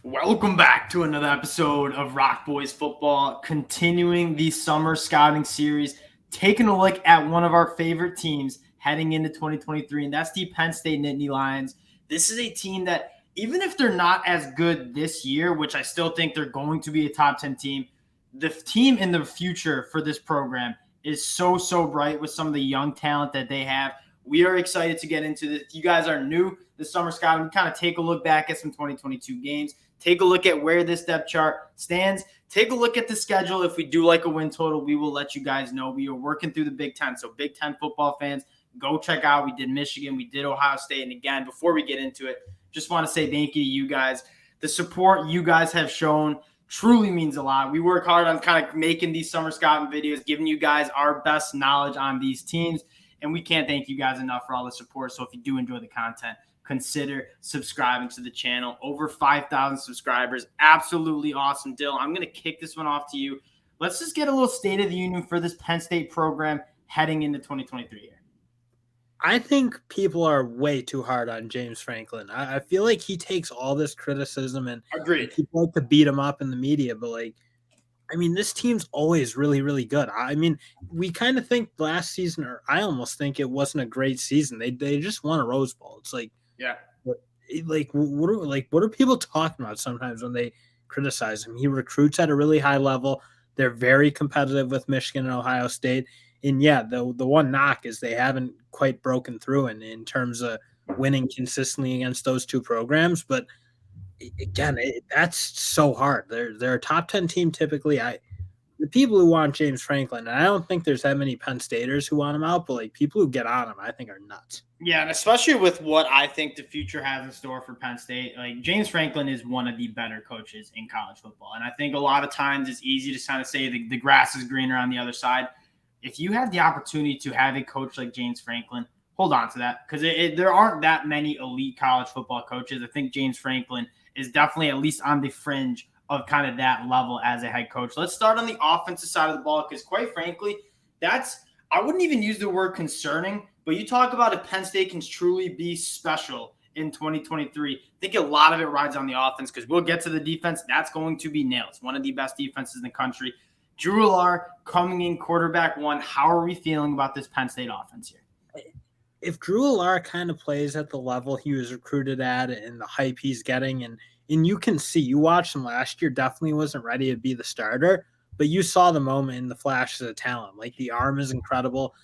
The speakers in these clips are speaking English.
Welcome back to another episode of ROC Boys Football, continuing the summer scouting series, taking a look at one of our favorite teams heading into 2023, and that's the Penn State Nittany Lions. This is a team that, even if they're not as good this year, which I still think they're going to be a top 10 team, the team in the future for this program is so bright with some of the young talent that they have. We are excited to get into this. You guys are new to summer scouting. We kind of take a look back at some 2022 games. Take a look at where this depth chart stands. Take a look at the schedule. If we do like a win total, we will let you guys know. We are working through the Big Ten. So Big Ten football fans, go check out. We did Michigan. We did Ohio State. And again, before we get into it, just want to say thank you to you guys. The support you guys have shown truly means a lot. We work hard on kind of making these summer scouting videos, giving you guys our best knowledge on these teams. And we can't thank you guys enough for all the support. So if you do enjoy the content, consider subscribing to the channel. Over 5,000 subscribers. Absolutely awesome, Dill. I'm going to kick this one off to you. Let's just get a little state of the union for this Penn State program heading into 2023 here. I think people are way too hard on James Franklin. I feel like he takes all this criticism and Agreed. people like to beat him up in the media, but this team's always really good. I mean, we kind of think last season, or I almost think it wasn't a great season. They just won a Rose Bowl. It's like, yeah, what are people talking about sometimes when they criticize him? He recruits at a really high level. They're very competitive with Michigan and Ohio State. And yeah, the one knock is they haven't quite broken through in terms of winning consistently against those two programs. But again, that's so hard. They're a top 10 team typically. The people who want James Franklin, and I don't think there's that many Penn Staters who want him out, but like people who get on him, I think are nuts. Yeah, and especially with what I think the future has in store for Penn State. Like James Franklin is one of the better coaches in college football. And I think a lot of times it's easy to kind of say the grass is greener on the other side. If you have the opportunity to have a coach like James Franklin, hold on to that because there aren't that many elite college football coaches. I think James Franklin is definitely at least on the fringe of kind of that level as a head coach. Let's start on the offensive side of the ball because quite frankly, I wouldn't even use the word concerning, but you talk about if Penn State can truly be special in 2023. I think a lot of it rides on the offense because we'll get to the defense. That's going to be nails. One of the best defenses in the country. Drew Allar coming in quarterback one. How are we feeling about this Penn State offense here? If Drew Allar kind of plays at the level he was recruited at and the hype he's getting, and you can see, you watched him last year, definitely wasn't ready to be the starter, but you saw the moment in the flashes of talent. Like the arm is incredible.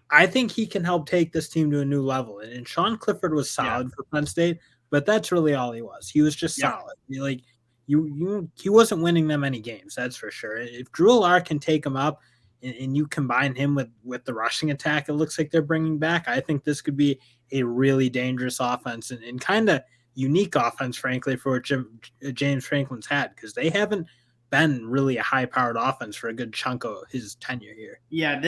I think he can help take this team to a new level. And Sean Clifford was solid for Penn State, but that's really all he was. He was just solid. He wasn't winning them any games, that's for sure. If Drew Allar can take him up and you combine him with the rushing attack it looks like they're bringing back, I think this could be a really dangerous offense and kind of unique offense, frankly, for James Franklin's had because they haven't been really a high-powered offense for a good chunk of his tenure here. Yeah,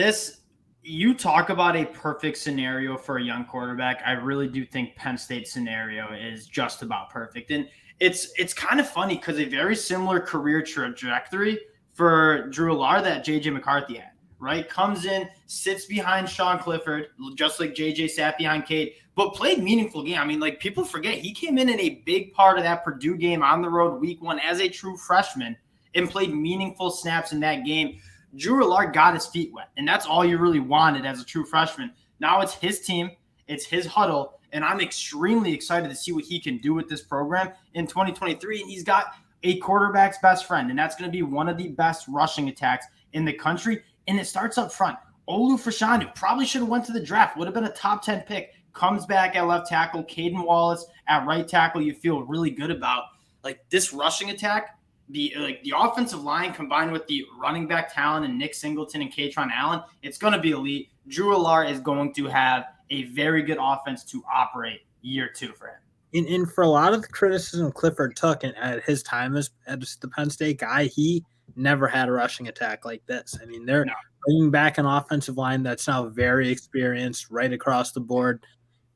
you talk about a perfect scenario for a young quarterback. I really do think Penn State scenario is just about perfect. And it's kind of funny because a very similar career trajectory for Drew Allar that J.J. McCarthy had, right? Comes in, sits behind Sean Clifford, just like J.J. sat behind Cade, but played meaningful game. I mean, like people forget he came in a big part of that Purdue game on the road week one as a true freshman and played meaningful snaps in that game. Drew Allar got his feet wet, and that's all you really wanted as a true freshman. Now it's his team, it's his huddle, and I'm extremely excited to see what he can do with this program in 2023. And he's got a quarterback's best friend, and that's going to be one of the best rushing attacks in the country. And it starts up front. Olu Fashanu probably should have went to the draft, would have been a top 10 pick, comes back at left tackle. Caden Wallace at right tackle you feel really good about. Like this rushing attack, the offensive line combined with the running back talent and Nick Singleton and Katron Allen, it's going to be elite. Drew Allar is going to have a very good offense to operate year two for him. And for a lot of the criticism Clifford took at his time as the Penn State guy, he never had a rushing attack like this. I mean, they're bringing back an offensive line that's now very experienced right across the board.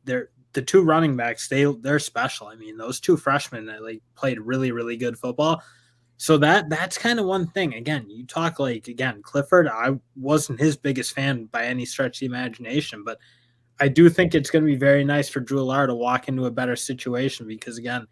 The two running backs, they're special. I mean, those two freshmen played really good football. So that's kind of one thing. Again, you talk Clifford, I wasn't his biggest fan by any stretch of the imagination, but I do think it's going to be very nice for Drew Allar to walk into a better situation because, again,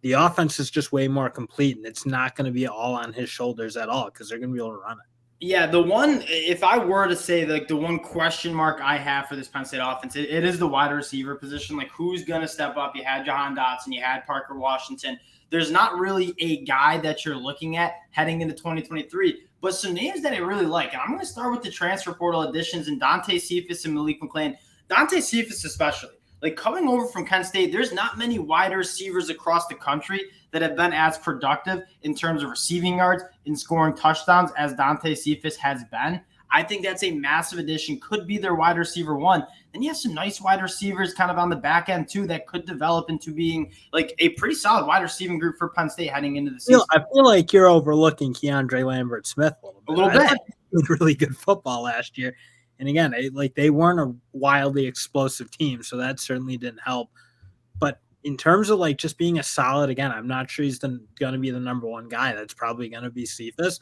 the offense is just way more complete, and it's not going to be all on his shoulders at all because they're going to be able to run it. Yeah, the one, if I were to say like the one question mark I have for this Penn State offense, it is the wide receiver position. Like, who's going to step up? You had Jahan Dotson, you had Parker Washington. There's not really a guy that you're looking at heading into 2023, but some names that I really like. And I'm going to start with the transfer portal additions and Dante Cephas and Malik McClain. Dante Cephas especially. Like, coming over from Kent State, there's not many wide receivers across the country that have been as productive in terms of receiving yards and scoring touchdowns as Dante Cephas has been. I think that's a massive addition, could be their wide receiver one. Then you have some nice wide receivers kind of on the back end too that could develop into being like a pretty solid wide receiving group for Penn State heading into the season. I feel like you're overlooking Keandre Lambert-Smith a little bit. He played really good football last year. And again, they weren't a wildly explosive team, so that certainly didn't help. But in terms of like just being a solid, again, I'm not sure he's going to be the number one guy. That's probably going to be Cephas.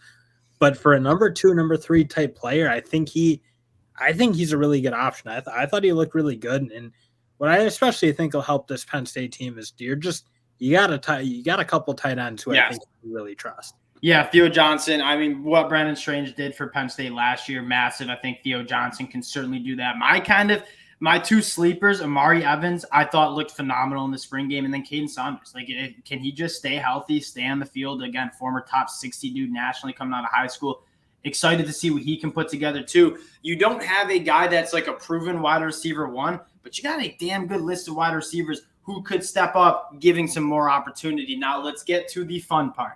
But for a number 2, number 3 type player, I think he's a really good option. I thought he looked really good. And what I especially think will help this Penn State team is you got a couple tight ends who I think you really trust. Yeah, Theo Johnson. I mean, what Brandon Strange did for Penn State last year, massive. I think Theo Johnson can certainly do that. My 2 sleepers, Amari Evans, I thought looked phenomenal in the spring game, and then Caden Saunders. Like, can he just stay healthy, stay on the field? Again, former top 60 dude nationally coming out of high school. Excited to see what he can put together too. You don't have a guy that's like a proven wide receiver one, but you got a damn good list of wide receivers who could step up, giving some more opportunity. Now let's get to the fun part.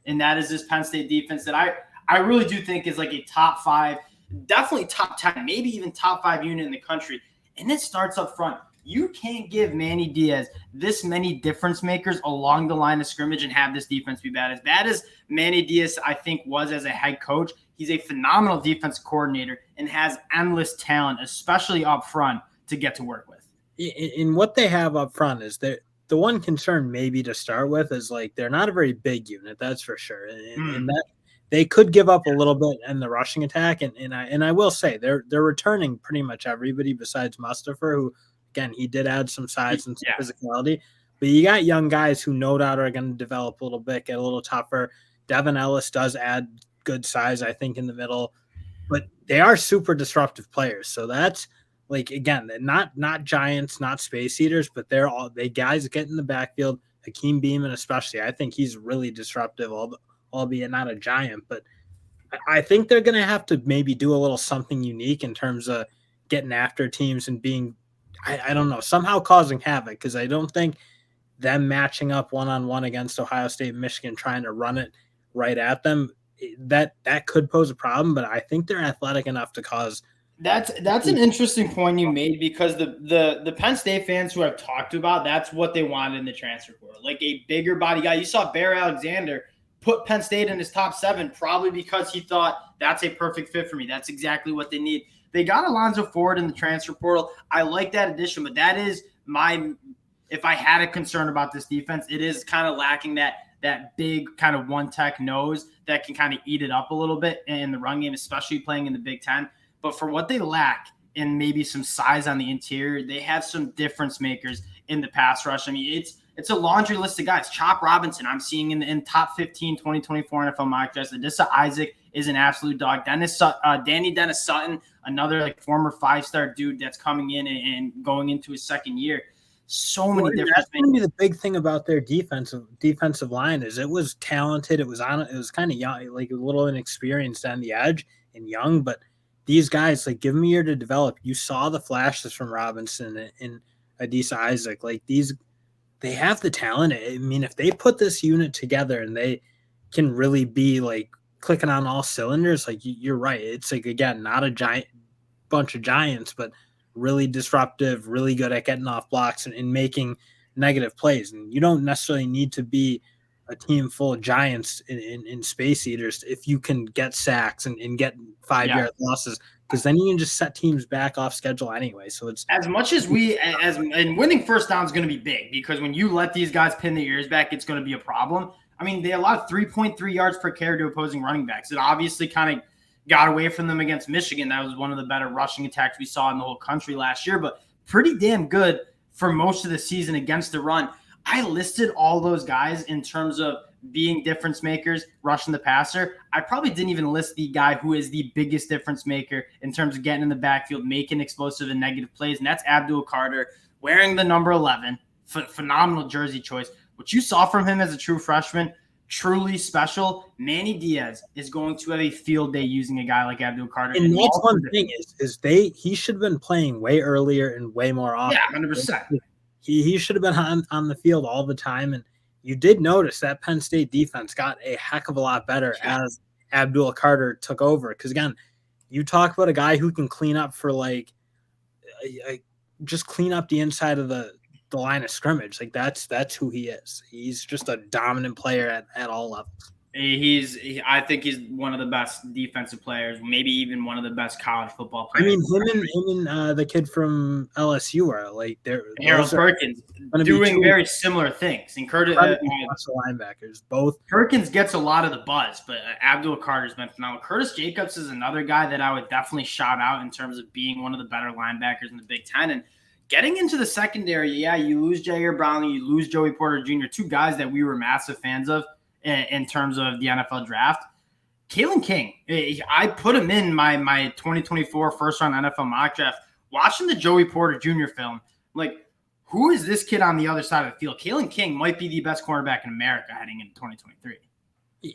And that is this Penn State defense that I really do think is like a top 5, definitely top 10, maybe even top 5 unit in the country. And it starts up front. You can't give Manny Diaz this many difference makers along the line of scrimmage and have this defense be bad. As bad as Manny Diaz, I think, was as a head coach, he's a phenomenal defense coordinator and has endless talent, especially up front, to get to work with. In what they have up front is that the one concern maybe to start with is like they're not a very big unit, that's for sure. And that they could give up a little bit in the rushing attack. And I will say they're returning pretty much everybody besides Mustafa, who again he did add some size and some physicality. But you got young guys who no doubt are going to develop a little bit, get a little tougher. Devin Ellis does add good size, I think, in the middle. But they are super disruptive players. So that's like, again, not giants, not space eaters, but they guys get in the backfield. Hakeem Beamon especially, I think he's really disruptive, albeit not a giant. But I think they're going to have to maybe do a little something unique in terms of getting after teams and being, I don't know, somehow causing havoc, because I don't think them matching up one-on-one against Ohio State and Michigan trying to run it right at them, that could pose a problem. But I think they're athletic enough to cause. That's an interesting point you made, because the Penn State fans who I've talked to about, that's what they wanted in the transfer portal, like a bigger body guy. You saw Bear Alexander put Penn State in his top 7, probably because he thought that's a perfect fit for me. That's exactly what they need. They got Alonzo Ford in the transfer portal. I like that addition, but that is if I had a concern about this defense, it is kind of lacking that big kind of one tech nose that can kind of eat it up a little bit in the run game, especially playing in the Big Ten. But for what they lack in maybe some size on the interior, they have some difference makers in the pass rush. I mean, it's a laundry list of guys. Chop Robinson, I'm seeing in top 15 2024 NFL mock drafts. Adissa Isaac is an absolute dog. Danny Dennis Sutton, another like former 5-star dude that's coming in and going into his second year. So many different things. That's going to be the big thing about their defensive line is it was talented. It was kind of young, like a little inexperienced on the edge and young, but these guys, like, give them a year to develop. You saw the flashes from Robinson and Adisa Isaac. Like, they have the talent. I mean, if they put this unit together and they can really be, like, clicking on all cylinders, like, you're right. It's, like, again, not a bunch of giants, but really disruptive, really good at getting off blocks and making negative plays. And you don't necessarily need to be a team full of giants in space eaters if you can get sacks and get 5-yard losses, because then you can just set teams back off schedule anyway. So it's as much as and winning first down is going to be big, because when you let these guys pin their ears back, it's going to be a problem. I mean, they allowed 3.3 yards per carry to opposing running backs. It obviously kind of got away from them against Michigan. That was one of the better rushing attacks we saw in the whole country last year, but pretty damn good for most of the season against the run. I listed all those guys in terms of being difference makers, rushing the passer. I probably didn't even list the guy who is the biggest difference maker in terms of getting in the backfield, making explosive and negative plays, and that's Abdul Carter wearing the number 11. Phenomenal jersey choice. What you saw from him as a true freshman, truly special. Manny Diaz is going to have a field day using a guy like Abdul Carter. And that's one thing is he should have been playing way earlier and way more often. Yeah, 100%. He should have been on the field all the time. And you did notice that Penn State defense got a heck of a lot better as Abdul Carter took over. Because, again, you talk about a guy who can clean up for, like, just clean up the inside of the line of scrimmage. Like, that's who he is. He's just a dominant player at all levels. I think he's one of the best defensive players, maybe even one of the best college football players. I mean, him and the kid from LSU are like Harold Perkins doing very similar things. And linebackers, both. Perkins gets a lot of the buzz, but Abdul Carter's been phenomenal. Curtis Jacobs is another guy that I would definitely shout out in terms of being one of the better linebackers in the Big Ten. And getting into the secondary, you lose Jair Brownlee, you lose Joey Porter Jr., two guys that we were massive fans of in terms of the NFL draft. Kalen King, I put him in my 2024 first-round NFL mock draft. Watching the Joey Porter Jr. film, like, who is this kid on the other side of the field? Kalen King might be the best cornerback in America heading into 2023.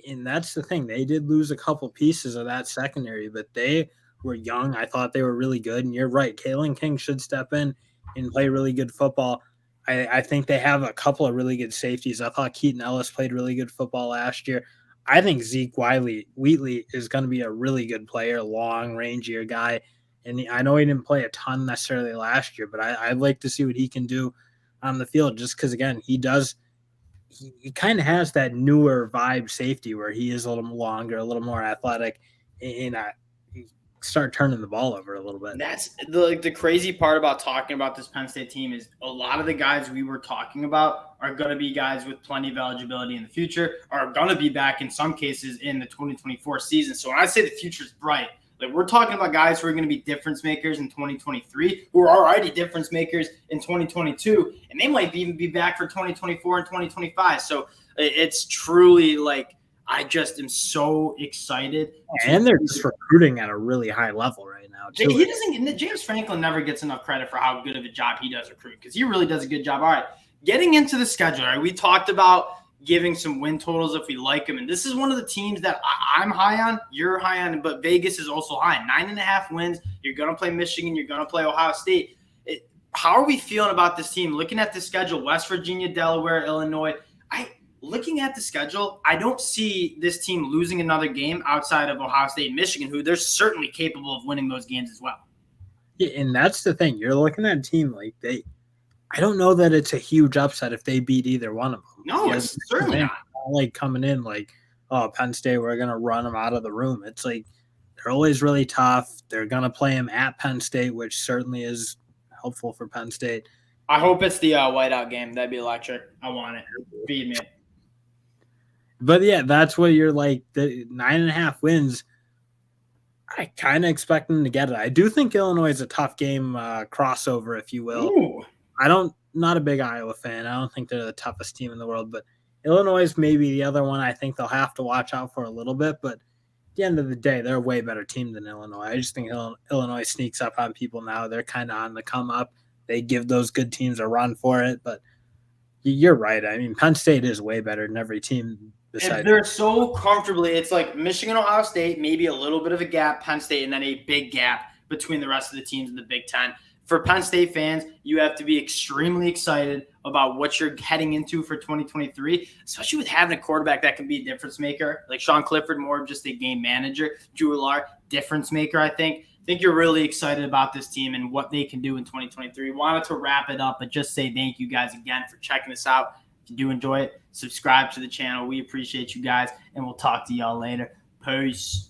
And that's the thing. They did lose a couple pieces of that secondary, but they were young. I thought they were really good. And you're right. Kalen King should step in and play really good football. I think they have a couple of really good safeties. I thought Keaton Ellis played really good football last year. I think Zeke Wheatley is going to be a really good player, long, rangier guy. And I know he didn't play a ton necessarily last year, but I'd like to see what he can do on the field just because, again, he kind of has that newer vibe safety where he is a little longer, a little more athletic, and start turning the ball over a little bit. That's the crazy part about talking about this Penn State team is a lot of the guys we were talking about are going to be guys with plenty of eligibility in the future, are going to be back in some cases in the 2024 season. So when I say the future's bright, like, we're talking about guys who are going to be difference makers in 2023, who are already difference makers in 2022, and they might even be back for 2024 and 2025. So it's truly like, I just am so excited. And they're just recruiting at a really high level right now, too. James Franklin never gets enough credit for how good of a job he does recruit, because he really does a good job. All right, getting into the schedule, right? We talked about giving some win totals if we like them, and this is one of the teams that I'm high on, you're high on, but Vegas is also high. 9.5 wins. You're going to play Michigan. You're going to play Ohio State. How are we feeling about this team? Looking at the schedule, West Virginia, Delaware, Illinois, looking at the schedule, I don't see this team losing another game outside of Ohio State and Michigan, who they're certainly capable of winning those games as well. Yeah, and that's the thing. You're looking at a team like I don't know that it's a huge upset if they beat either one of them. No, it's certainly not. Like coming in like, oh, Penn State, we're going to run them out of the room. It's like they're always really tough. They're going to play them at Penn State, which certainly is helpful for Penn State. I hope it's the whiteout game. That'd be electric. I want it. Feed me. But, yeah, that's what you're like. The 9.5 wins, I kind of expect them to get it. I do think Illinois is a tough game crossover, if you will. Ooh. Not a big Iowa fan. I don't think they're the toughest team in the world. But Illinois is maybe the other one I think they'll have to watch out for a little bit. But at the end of the day, they're a way better team than Illinois. I just think Illinois sneaks up on people now. They're kind of on the come up. They give those good teams a run for it. But you're right. I mean, Penn State is way better than every team. If they're so comfortably, it's like Michigan, Ohio State, maybe a little bit of a gap, Penn State, and then a big gap between the rest of the teams in the Big Ten. For Penn State fans, you have to be extremely excited about what you're heading into for 2023, especially with having a quarterback that can be a difference maker. Like Sean Clifford, more of just a game manager. Drew Allar, difference maker, I think. I think you're really excited about this team and what they can do in 2023. Wanted to wrap it up, but just say thank you guys again for checking this out. If you do enjoy it, subscribe to the channel. We appreciate you guys, and we'll talk to y'all later. Peace.